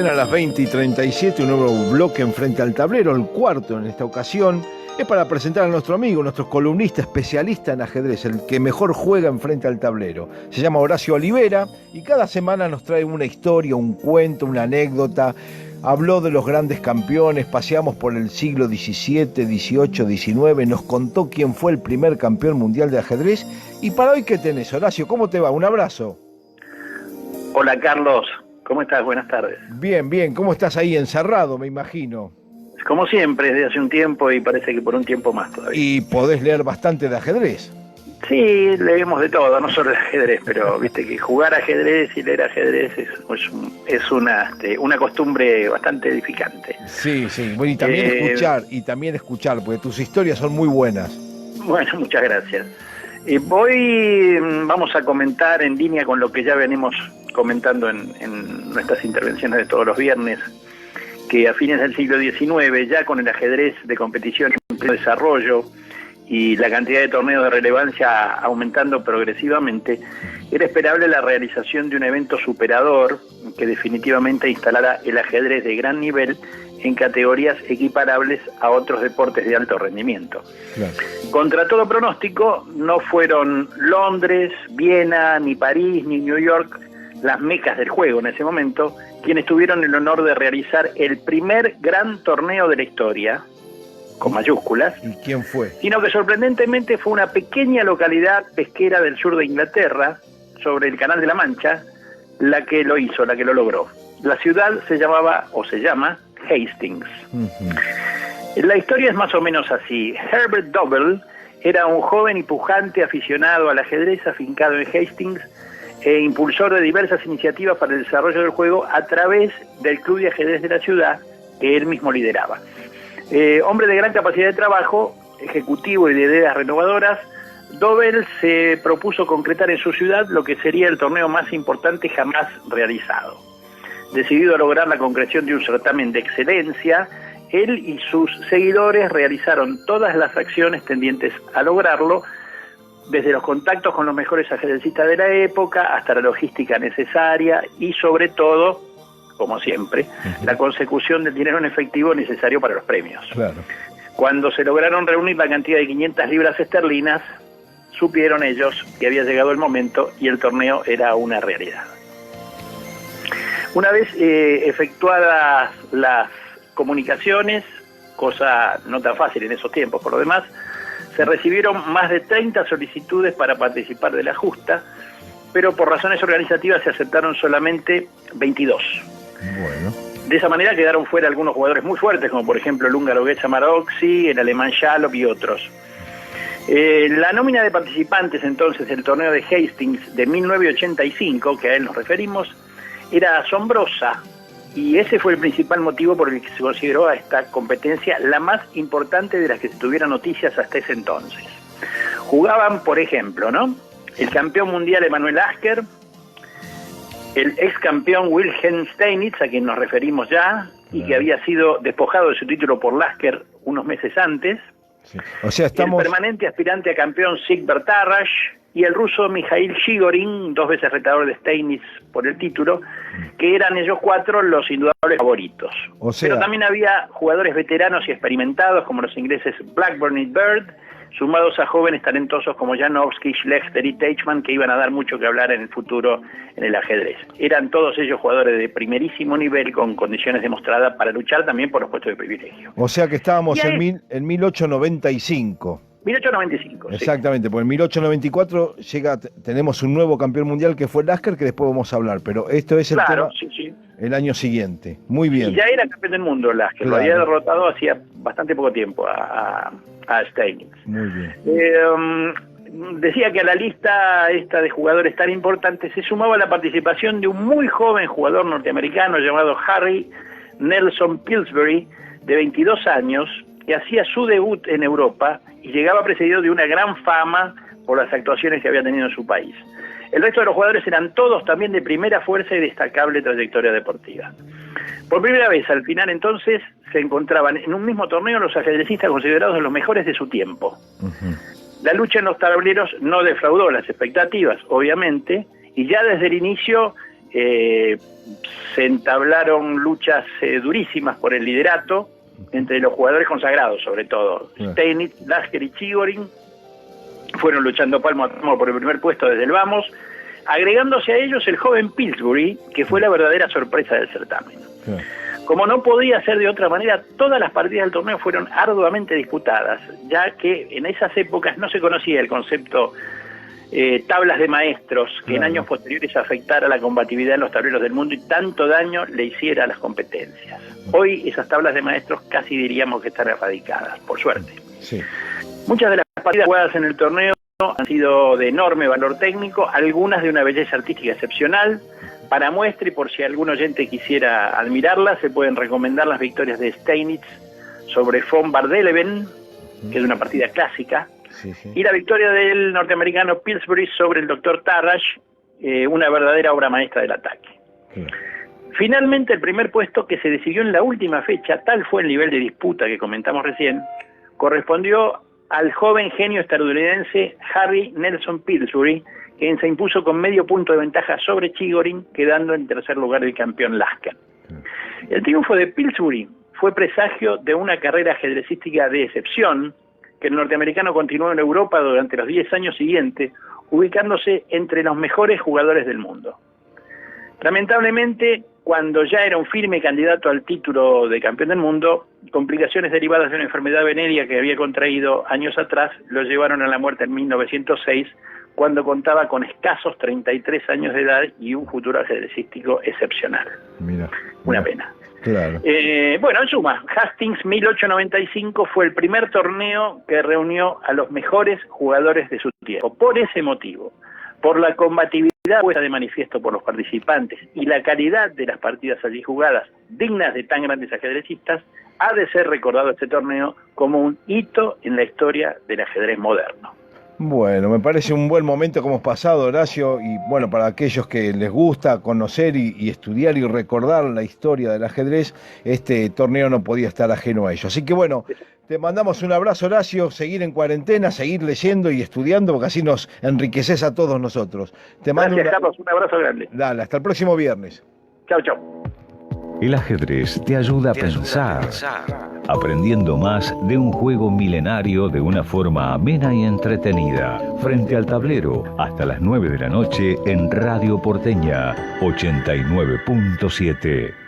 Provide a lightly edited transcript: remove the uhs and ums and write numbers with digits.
bien, a las 20:37, un nuevo bloque en Frente al Tablero, el cuarto en esta ocasión. Es para presentar a nuestro amigo, nuestro columnista especialista en ajedrez, el que mejor juega en Frente al Tablero. Se llama Horacio Olivera y cada semana nos trae una historia, un cuento, una anécdota. Habló de los grandes campeones, paseamos por el siglo XVII, XVIII, XIX, nos contó quién fue el primer campeón mundial de ajedrez. Y para hoy, ¿qué tenés, Horacio? ¿Cómo te va? Un abrazo. Hola, Carlos. ¿Cómo estás? Buenas tardes. Bien, bien. ¿Cómo estás ahí encerrado, me imagino? Como siempre, desde hace un tiempo y parece que por un tiempo más todavía. Y podés leer bastante de ajedrez. Sí, leemos de todo, no solo de ajedrez, pero viste que jugar ajedrez y leer ajedrez es una costumbre bastante edificante. Sí, sí. Bueno, y también escuchar, porque tus historias son muy buenas. Bueno, muchas gracias. Hoy vamos a comentar en línea con lo que ya venimos comentando en nuestras intervenciones de todos los viernes, que a fines del siglo XIX, ya con el ajedrez de competición en pleno desarrollo y la cantidad de torneos de relevancia aumentando progresivamente, era esperable la realización de un evento superador que definitivamente instalara el ajedrez de gran nivel en categorías equiparables a otros deportes de alto rendimiento. Claro. Contra todo pronóstico, no fueron Londres, Viena, ni París, ni New York las mecas del juego en ese momento, quienes tuvieron el honor de realizar el primer gran torneo de la historia, con mayúsculas. ¿Y quién fue? Sino que sorprendentemente fue una pequeña localidad pesquera del sur de Inglaterra, sobre el Canal de la Mancha, la que lo hizo, la que lo logró. La ciudad se llamaba, o se llama, Hastings. La historia es más o menos así. Herbert Double era un joven y pujante aficionado al ajedrez afincado en Hastings e impulsor de diversas iniciativas para el desarrollo del juego a través del club de ajedrez de la ciudad que él mismo lideraba. Hombre de gran capacidad de trabajo, ejecutivo y de ideas renovadoras, Double se propuso concretar en su ciudad lo que sería el torneo más importante jamás realizado. Decidido a lograr la concreción de un certamen de excelencia, él y sus seguidores realizaron todas las acciones tendientes a lograrlo, desde los contactos con los mejores ajedrecistas de la época hasta la logística necesaria y sobre todo, como siempre, la consecución del dinero en efectivo necesario para los premios. Claro. Cuando se lograron reunir la cantidad de 500 libras esterlinas, supieron ellos que había llegado el momento y el torneo era una realidad. Una vez efectuadas las comunicaciones, cosa no tan fácil en esos tiempos por lo demás, se recibieron más de 30 solicitudes para participar de la justa, pero por razones organizativas se aceptaron solamente 22. Bueno. De esa manera quedaron fuera algunos jugadores muy fuertes, como por ejemplo el húngaro Géza Maroczy, el alemán Shalop y otros. La nómina de participantes entonces del torneo de Hastings de 1985, que a él nos referimos, era asombrosa, y ese fue el principal motivo por el que se consideró a esta competencia la más importante de las que se tuvieran noticias hasta ese entonces. Jugaban, por ejemplo, ¿no?, el campeón mundial Emanuel Lasker, el ex campeón Wilhelm Steinitz, a quien nos referimos ya, y que había sido despojado de su título por Lasker unos meses antes. Sí. O sea, estamos... El permanente aspirante a campeón Sigbert Tarrasch y el ruso Mikhail Chigorin, 2 veces retador de Steinitz por el título, que eran ellos 4 los indudables favoritos. O sea... Pero también había jugadores veteranos y experimentados como los ingleses Blackburn y Bird, sumados a jóvenes talentosos como Janowski, Schlechter y Teichmann, que iban a dar mucho que hablar en el futuro en el ajedrez. Eran todos ellos jugadores de primerísimo nivel con condiciones demostradas para luchar también por los puestos de privilegio. O sea que estábamos en 1895. 1895. Exactamente, sí. porque en 1894 tenemos un nuevo campeón mundial que fue Lasker, que después vamos a hablar, pero esto es el tema el año siguiente. Muy bien. Y ya era campeón del mundo Lasker, claro. Lo había derrotado hacía bastante poco tiempo a Steinitz. Muy bien. Decía que a la lista esta de jugadores tan importantes se sumaba la participación de un muy joven jugador norteamericano llamado Harry Nelson Pillsbury, de 22 años, que hacía su debut en Europa y llegaba precedido de una gran fama por las actuaciones que había tenido en su país. El resto de los jugadores eran todos también de primera fuerza y destacable trayectoria deportiva. Por primera vez, al final entonces, se encontraban en un mismo torneo los ajedrecistas considerados los mejores de su tiempo. La lucha en los tableros no defraudó las expectativas, obviamente, y ya desde el inicio se entablaron luchas durísimas por el liderato entre los jugadores consagrados, sobre todo. Steinitz, Lasker y Chigorin fueron luchando palmo a palmo por el primer puesto desde el vamos, agregándose a ellos el joven Pillsbury, que fue la verdadera sorpresa del certamen. Como no podía ser de otra manera, todas las partidas del torneo fueron arduamente disputadas, ya que en esas épocas no se conocía el concepto tablas de maestros, que en años posteriores afectara la combatividad en los tableros del mundo y tanto daño le hiciera a las competencias. Hoy esas tablas de maestros casi diríamos que están erradicadas, por suerte. Sí. Muchas de las partidas jugadas en el torneo han sido de enorme valor técnico, algunas de una belleza artística excepcional. Para muestra y por si algún oyente quisiera admirarlas, se pueden recomendar las victorias de Steinitz sobre von Bardeleven, que es una partida clásica, y la victoria del norteamericano Pillsbury sobre el Dr. Tarrasch, una verdadera obra maestra del ataque. Finalmente, el primer puesto, que se decidió en la última fecha, tal fue el nivel de disputa que comentamos recién, correspondió al joven genio estadounidense Harry Nelson Pillsbury, quien se impuso con medio punto de ventaja sobre Chigorin, quedando en tercer lugar el campeón Lasker. El triunfo de Pillsbury fue presagio de una carrera ajedrecística de excepción, que el norteamericano continuó en Europa durante los 10 años siguientes, ubicándose entre los mejores jugadores del mundo. Lamentablemente, cuando ya era un firme candidato al título de campeón del mundo, complicaciones derivadas de una enfermedad venérea que había contraído años atrás lo llevaron a la muerte en 1906, cuando contaba con escasos 33 años de edad y un futuro ajedrecístico excepcional. Mira. Una pena. Claro. Bueno, en suma, Hastings 1895 fue el primer torneo que reunió a los mejores jugadores de su tiempo. Por ese motivo, por la combatividad puesta de manifiesto por los participantes y la calidad de las partidas allí jugadas, dignas de tan grandes ajedrecistas, ha de ser recordado este torneo como un hito en la historia del ajedrez moderno. Bueno, me parece un buen momento que hemos pasado, Horacio, y bueno, para aquellos que les gusta conocer y estudiar y recordar la historia del ajedrez, este torneo no podía estar ajeno a ello. Así que bueno, te mandamos un abrazo, Horacio, seguir en cuarentena, seguir leyendo y estudiando, porque así nos enriqueces a todos nosotros. Gracias, Carlos, un abrazo grande. Dale, hasta el próximo viernes. Chau, chau. El ajedrez te ayuda a pensar, aprendiendo más de un juego milenario de una forma amena y entretenida. Frente al tablero, hasta las 9 de la noche en Radio Porteña 89.7.